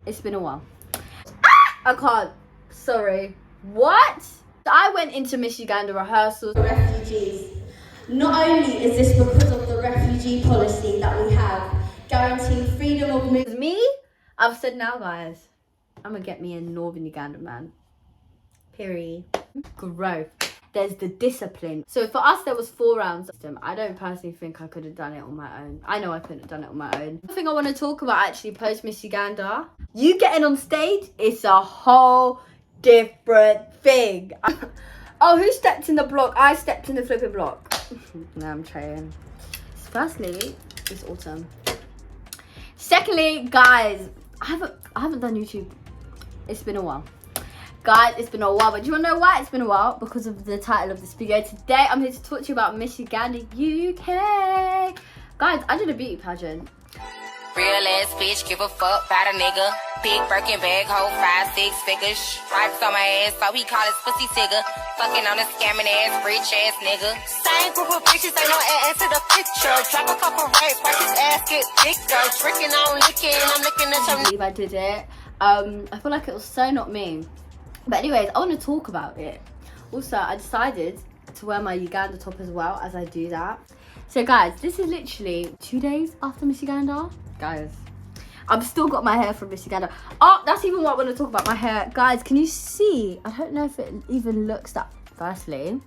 It's been a while. I can't. Sorry. What? I went into Miss Uganda rehearsals. Refugees. Not only is this because of the refugee policy that we have, guaranteeing freedom of movement. Me, I've said now, guys, I'm gonna get me a Northern Uganda man. Period. Growth. There's the discipline. So for us, there was 4 rounds. I don't personally think I could have done it on my own. I know I couldn't have done it on my own. The thing I want to talk about actually post Miss Uganda, you getting on stage, it's a whole different thing. Oh, who stepped in the block? I stepped in the flipping block. No, I'm trying. Firstly, it's autumn. Secondly, guys, I haven't done YouTube. It's been a while. Guys, it's been a while, but do you want to know why it's been a while? Because of the title of this video. Today, I'm here to talk to you about Miss Uganda UK. Guys, I did a beauty pageant. Real ass bitch, give a fuck about a nigga. Big Birkin bag, hold 5-6 figures. Stripes on my ass, so he call his pussy tigger. Fucking on a scamming ass, rich ass nigga. Same group of bitches, ain't no ass to the picture. Drop a couple racks, watch his ass get thicker. Drinking on licking, I'm looking at your. I believe I did it. I feel like it was so not me. But anyways, I want to talk about it. Also, I decided to wear my Uganda top as well as I do that. So guys, this is literally 2 days after Miss Uganda. Guys, I've still got my hair from Miss Uganda. Oh, that's even what I want to talk about, my hair. Guys, can you see? I don't know if it even looks that. Firstly,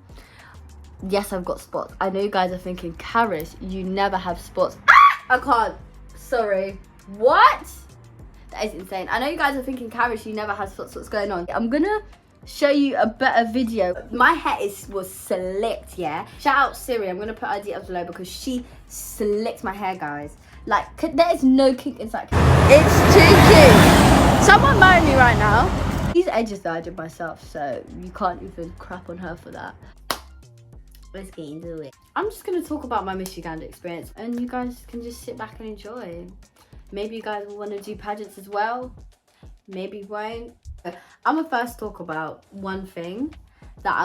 yes, I've got spots. I know you guys are thinking, Karis, you never have spots. I can't. Sorry. What? That is insane. I know you guys are thinking, Karis, you never have spots. What's going on? I'm gonna show you a better video. My hair was slicked, yeah? Shout out Siri. I'm gonna put her details below because she slicked my hair, guys. Like, there is no kink inside. It's too cute. Someone marry me right now. These edges that I did myself, so you can't even crap on her for that. Let's get into it. I'm just gonna talk about my Miss Uganda experience and you guys can just sit back and enjoy. Maybe you guys will want to do pageants as well. Maybe you won't. I'm gonna first talk about one thing that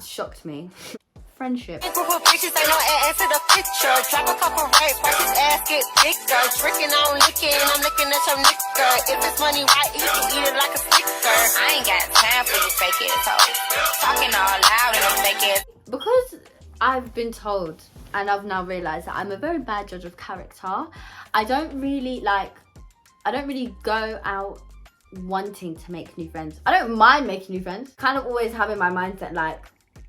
shocked me. Friendship. Group of bitches, ain't no ass to the picture. Drop a couple racks, watch his ass get thicker. Drinking on licking, I'm looking at your nigga. If it's money right, he can eat it like a sticker. I ain't got time for you fake ass hoes. Talking all loud in them fake ass. Because I've been told and I've now realised that I'm a very bad judge of character. I don't really go out wanting to make new friends. I don't mind making new friends. Kind of always have in my mindset like,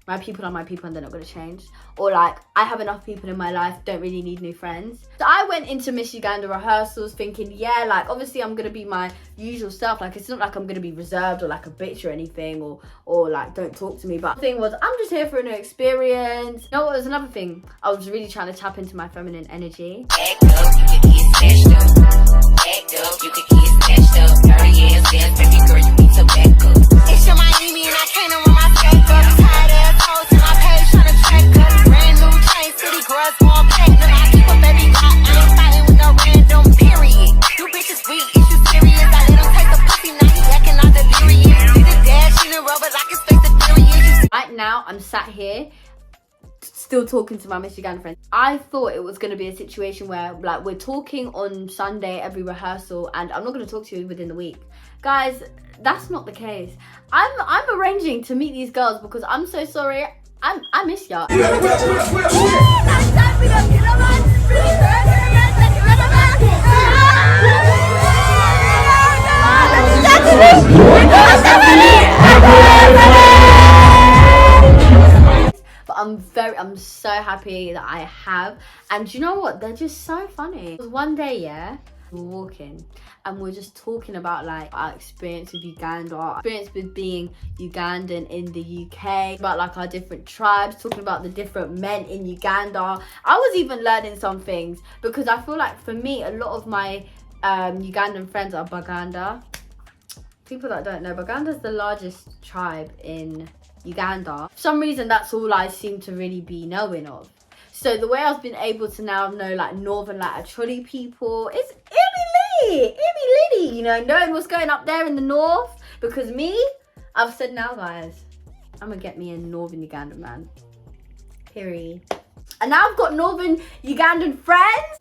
my people are my people and they're not going to change. Or like, I have enough people in my life, don't really need new friends. So I went into Miss Uganda rehearsals thinking, yeah, like obviously I'm going to be my usual self. Like it's not like I'm going to be reserved or like a bitch or anything or like don't talk to me. But the thing was, I'm just here for a new experience. You know what was another thing? I was really trying to tap into my feminine energy. Act up, you can get snatched up. Act up, you can get snatched up. 30 years, yes, baby girl, you need to back up. It's your Miami and I can't run my skate up. Tired ass hoes in my page trying to track up. Brand new chain, city girls going platinum. I keep a baby girl, I ain't fighting with no random period. You bitches weak, is you serious? I let him take the pussy, now he acting all delirious. See the dash in the rubber like it's fake the period. Right now, I'm sat here still talking to my Miss Uganda friends. I thought it was going to be a situation where like we're talking on Sunday every rehearsal and I'm not going to talk to you within the week. Guys, that's not the case. I'm arranging to meet these girls because I'm so sorry. I miss y'all. I'm so happy that I have. And do you know what? They're just so funny. One day, yeah, we're walking and we're just talking about like our experience with Uganda, our experience with being Ugandan in the UK, about like our different tribes, talking about the different men in Uganda. I was even learning some things because I feel like for me, a lot of my Ugandan friends are Baganda. People that don't know, Baganda is the largest tribe in Uganda. For some reason, that's all I seem to really be knowing of. So the way I've been able to now know like Northern like Acholi people, it'd be litty, you know, knowing what's going up there in the north. Because me, I've said now, guys, I'm gonna get me a Northern Ugandan man. Period. And now I've got Northern Ugandan friends.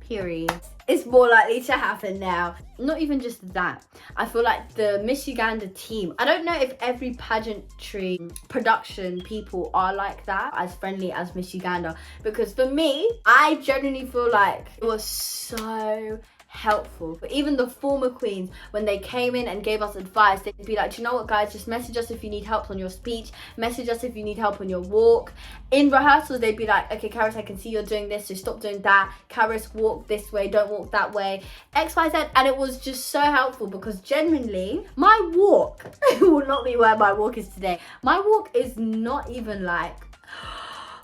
period. It's more likely to happen now. Not even just that. I feel like the Miss Uganda team, I don't know if every pageantry production people are like that, as friendly as Miss Uganda. Because for me, I genuinely feel like it was so helpful. But even the former queens, when they came in and gave us advice, they'd be like, do you know what, guys, just message us if you need help on your speech, message us if you need help on your walk. In rehearsals, they'd be like, okay, Karis, I can see you're doing this, so stop doing that. Karis, walk this way, don't walk that way, XYZ. And it was just so helpful, because genuinely my walk will not be where my walk is today. My walk is not even like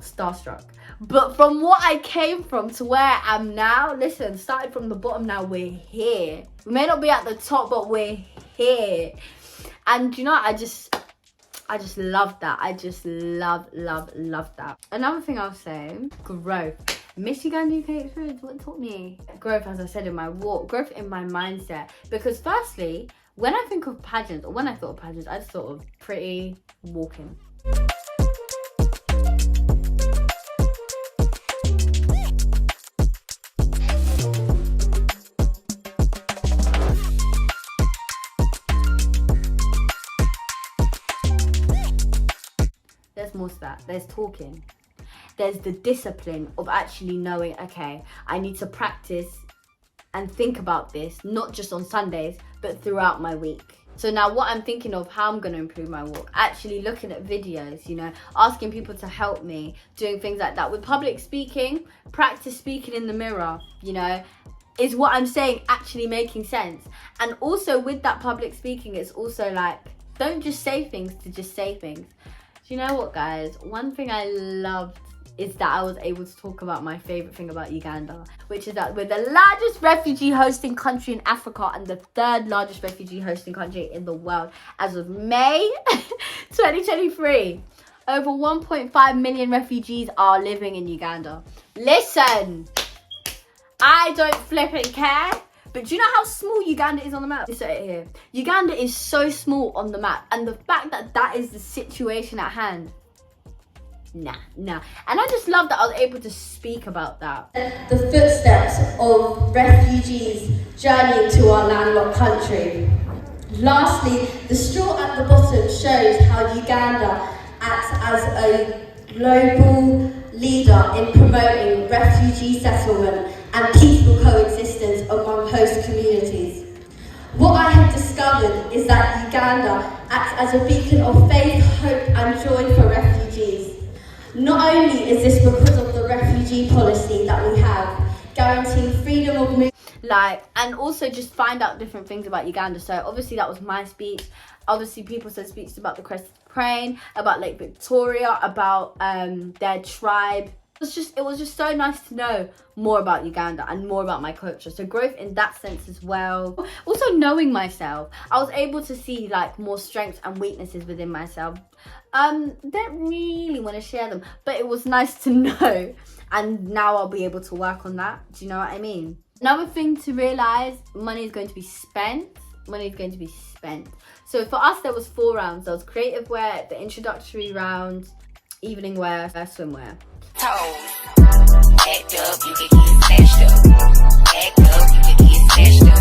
starstruck. But from what I came from to where I am now, listen, started from the bottom, now we're here. We may not be at the top, but we're here. And you know, I just love that. I just love that. Another thing I'll say, growth. Miss Uganda UK experience, what taught me? Growth, as I said, in my walk, growth in my mindset. Because firstly, when I think of pageants, or when I thought of pageants, I just thought of pretty walking. There's more to that. There's talking. There's the discipline of actually knowing, okay, I need to practice and think about this, not just on Sundays, but throughout my week. So now what I'm thinking of, how I'm going to improve my walk, actually looking at videos, you know, asking people to help me, doing things like that. With public speaking, practice speaking in the mirror, you know, is what I'm saying actually making sense. And also with that public speaking, it's also like, don't just say things to just say things. Do you know what, guys? One thing I loved is that I was able to talk about my favourite thing about Uganda, which is that we're the largest refugee hosting country in Africa and the third largest refugee hosting country in the world as of May 2023. Over 1.5 million refugees are living in Uganda. Listen, I don't flipping care. But do you know how small Uganda is on the map? Let's say it here. Uganda is so small on the map. And the fact that that is the situation at hand. Nah. And I just love that I was able to speak about that. The footsteps of refugees journeying to our landlocked country. Lastly, the straw at the bottom shows how Uganda acts as a global leader in promoting refugee settlement and peaceful coexistence among host communities. What I have discovered is that Uganda acts as a beacon of faith, hope and joy for refugees. Not only is this because of the refugee policy that we have, guaranteeing freedom of movement. And also just find out different things about Uganda. So obviously that was my speech. Obviously people said speeches about the Crested Crane, about Lake Victoria, about their tribe. It was just so nice to know more about Uganda and more about my culture. So growth in that sense as well. Also knowing myself, I was able to see like more strengths and weaknesses within myself. Don't really want to share them, but it was nice to know, and now I'll be able to work on that. Do you know what I mean? Another thing to realize, money is going to be spent. So for us, there was 4 rounds. There was creative wear, the introductory round, evening wear, swimwear. Act up, you can get snatched up. Act up, you can get snatched up.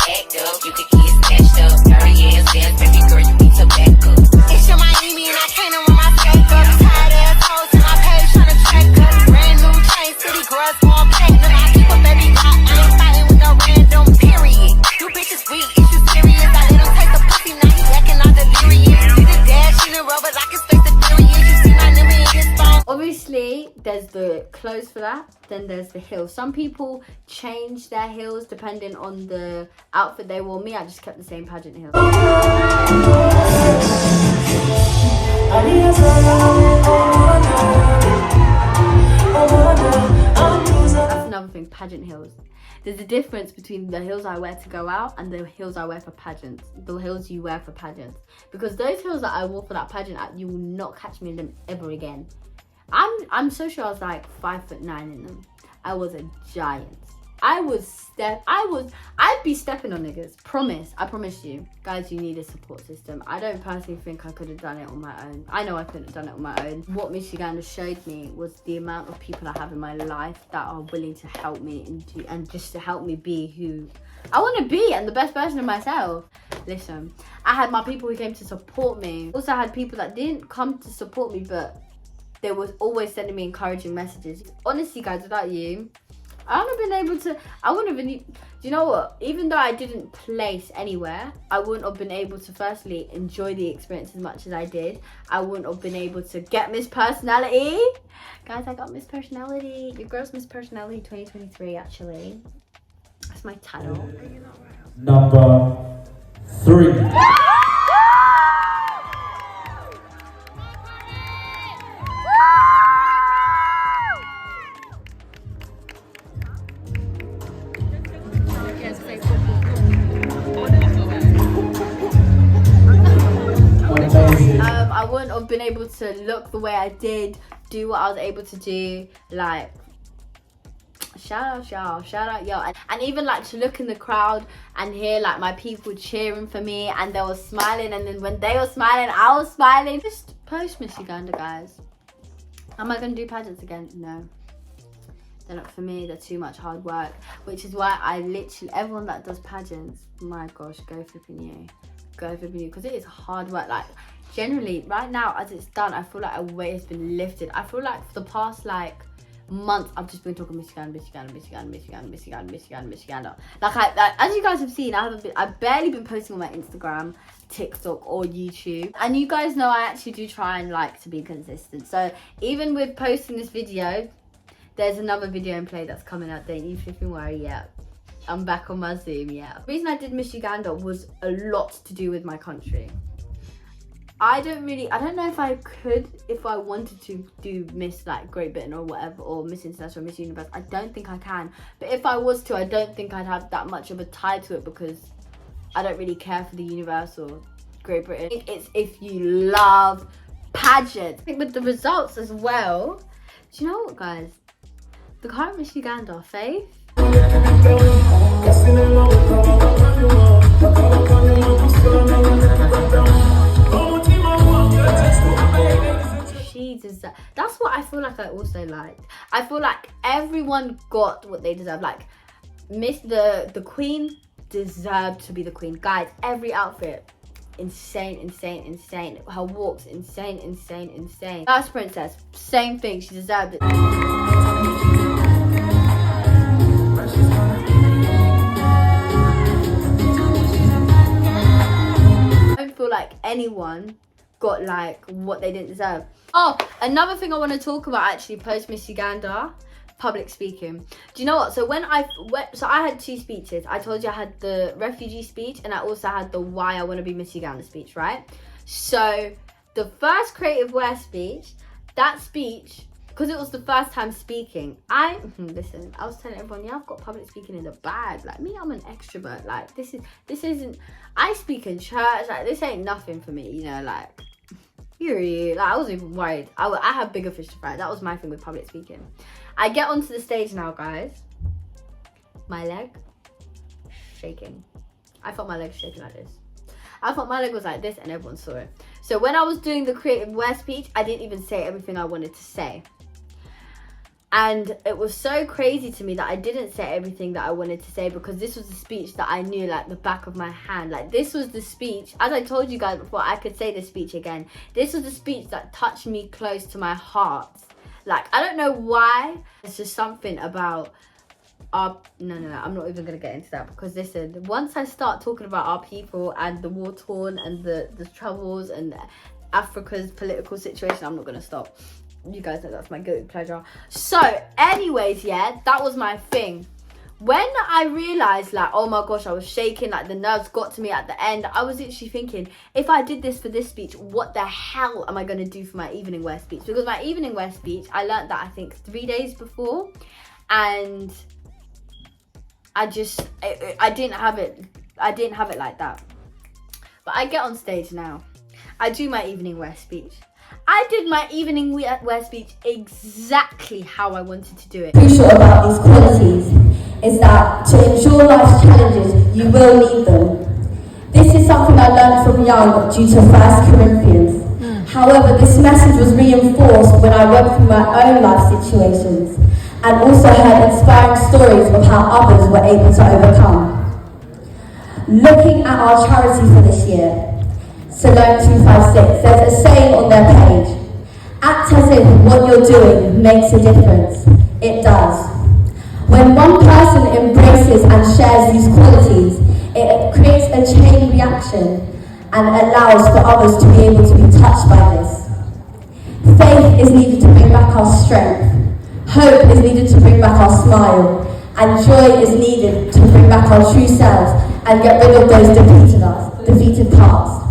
Act up, you can get snatched up. Dirty ass dance, baby girl, you need to back up. It's your Miami and I can't run my skate up. Tired ass hoes to my page tryna track up. Brand new chain, city girls going platinum. I keep a baby rock, I ain't fighting with no random, period. You bitches weak, is you serious? I let him take the pussy, now he acting all delirious. See the dash in the road, but I can space the period. You see my number in his phone. Obviously, there's the clothes for that, then there's the heels. Some people change their heels depending on the outfit they wore. Me, I just kept the same pageant heels. That's another thing, pageant heels. There's a difference between the heels I wear to go out and the heels I wear for pageants. The heels you wear for pageants. Because those heels that I wore for that pageant, you will not catch me in them ever again. I'm so sure I was like 5'9" in them. I was a giant. I'd be stepping on niggas. I promise you. Guys, you need a support system. I don't personally think I could have done it on my own. I know I couldn't have done it on my own. What Miss Uganda showed me was the amount of people I have in my life that are willing to help me and just to help me be who I want to be and the best version of myself. Listen, I had my people who came to support me. Also, I had people that didn't come to support me, but they was always sending me encouraging messages. Honestly, guys, without you, I wouldn't have been able to, I wouldn't have been, do you know what? Even though I didn't place anywhere, I wouldn't have been able to firstly enjoy the experience as much as I did. I wouldn't have been able to get Miss Personality. Guys, I got Miss Personality. Your girl's Miss Personality 2023, actually. That's my title. Number 3. I wouldn't have been able to look the way I did, do what I was able to do, like, shout out y'all, and even like to look in the crowd and hear like my people cheering for me and they were smiling, and then when they were smiling, I was smiling. Just post Miss Uganda, guys. Am I gonna do pageants again? No. They're not for me, they're too much hard work, which is why I literally, everyone that does pageants, my gosh, go flipping you, because it is hard work. Like, generally, right now, as it's done, I feel like a weight has been lifted. I feel like for the past, like, month, I've just been talking Miss Uganda. Like, as you guys have seen, I've barely been posting on my Instagram, TikTok, or YouTube. And you guys know I actually do try and like to be consistent. So even with posting this video, there's another video in play that's coming out. Don't you flipping worry yet. I'm back on my Zoom, yeah. The reason I did Miss Uganda was a lot to do with my country. I don't know if I could, if I wanted to do Miss like Great Britain or whatever, or Miss International, Miss Universe. I don't think I can. But if I was to, I don't think I'd have that much of a tie to it because I don't really care for the Universe or Great Britain. It's if you love pageants. I think with the results as well, do you know what, guys? The current Miss Uganda, Faith, she deserves. That's what I feel like I also liked. I feel like everyone got what they deserve. Like the Queen deserved to be the Queen. Guys, every outfit, insane. Her walks, insane. First Princess, same thing. She deserved it. I don't feel like anyone got like what they didn't deserve. Oh, another thing I want to talk about actually post Miss Uganda, public speaking. Do you know what? So I had 2 speeches. I told you I had the refugee speech and I also had the why I want to be Miss Uganda speech, right? So the first Creative Wear speech, that speech, because it was the first time speaking, listen, I was telling everyone, yeah, I've got public speaking in the bag. Like me, I'm an extrovert. Like this isn't, I speak in church, like this ain't nothing for me, you know, like, like I wasn't even worried. I have bigger fish to fry. That was my thing with public speaking. I get onto the stage now, guys. My leg shaking. I felt my leg shaking like this. I thought my leg was like this and everyone saw it. So when I was doing the Creative Wear speech, I didn't even say everything I wanted to say. And it was so crazy to me that I didn't say everything that I wanted to say because this was the speech that I knew like the back of my hand. Like this was the speech, as I told you guys before, I could say this speech again. This was the speech that touched me close to my heart. Like, I don't know why. It's just something about our, no, I'm not even gonna get into that because listen, once I start talking about our people and the war torn and the troubles and Africa's political situation, I'm not gonna stop. You guys know that's my guilty pleasure. So anyways, yeah, that was my thing. When I realized like, oh my gosh, I was shaking, like the nerves got to me at the end, I was literally thinking, if I did this for this speech, what the hell am I going to do for my evening wear speech? Because my evening wear speech, I learned that I think 3 days before, and I didn't have it like that. But I get on stage now, I do my evening wear speech. I did my evening wear speech exactly how I wanted to do it. Crucial about these qualities. is that to endure life's challenges, you will need them. This is something I learned from young due to 1 Corinthians. However, this message was reinforced when I went through my own life situations and also heard inspiring stories of how others were able to overcome. Looking at our charity for this year, Salome 256, there's a saying on their page: act as if what you're doing makes a difference. It does. When one person embraces and shares these qualities, it creates a chain reaction and allows for others to be able to be touched by this. Faith is needed to bring back our strength. Hope is needed to bring back our smile. And joy is needed to bring back our true selves and get rid of those defeated parts.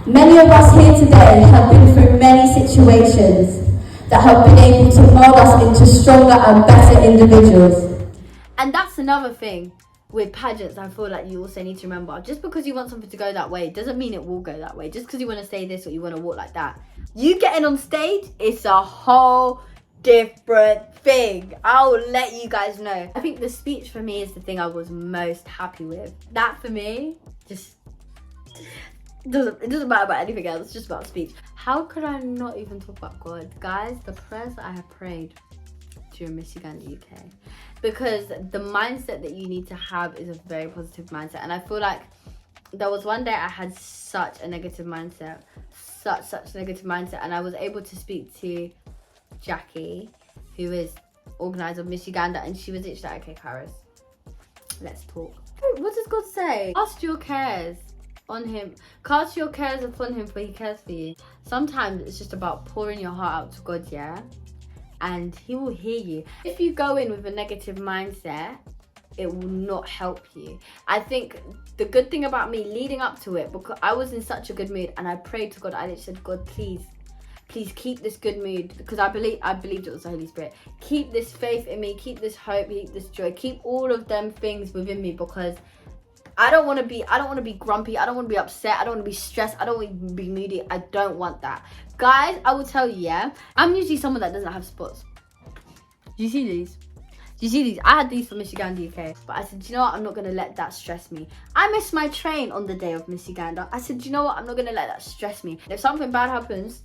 Many of us here today have been through many situations that have been able to mold us into stronger and better individuals. And that's another thing with pageants. I feel like you also need to remember, just because you want something to go that way doesn't mean it will go that way. Just because you want to say this or you want to walk like that, you getting on stage, it's a whole different thing. I'll let you guys know. I think the speech for me is the thing I was most happy with. That for me just it doesn't matter about anything else. It's just about speech. How could I not even talk about God? Guys, the prayers that I have prayed during Miss Uganda UK, because the mindset that you need to have is a very positive mindset. And I feel like there was one day I had such a negative mindset, such negative mindset, and I was able to speak to Jackie, who is organizer of Miss Uganda, and she was literally like, okay, Karis, let's talk. What does God say? Cast your cares on him. Cast your cares upon him, for he cares for you. Sometimes it's just about pouring your heart out to God, yeah? And he will hear you. If you go in with a negative mindset, it will not help you. I think the good thing about me leading up to it, because I was in such a good mood and I prayed to God, I literally said, God, please keep this good mood, because I believed it was the Holy Spirit. Keep this faith in me, keep this hope, keep this joy, keep all of them things within me, because I don't want to be grumpy, I don't want to be upset, I don't want to be stressed, I don't want to be moody. I don't want that. Guys, I will tell you, yeah, I'm usually someone that doesn't have spots. Do you see these? Do you see these? I had these for Miss Uganda UK, but I said, you know what, I'm not going to let that stress me. I missed my train on the day of Miss Uganda. I said, you know what, I'm not going to let that stress me. If something bad happens,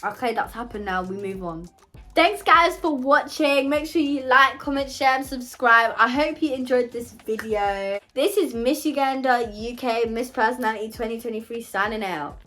okay, that's happened now, we move on. Thanks guys for watching. Make sure you like, comment, share and subscribe. I hope you enjoyed this video. This is Miss Uganda UK Miss Personality 2023 signing out.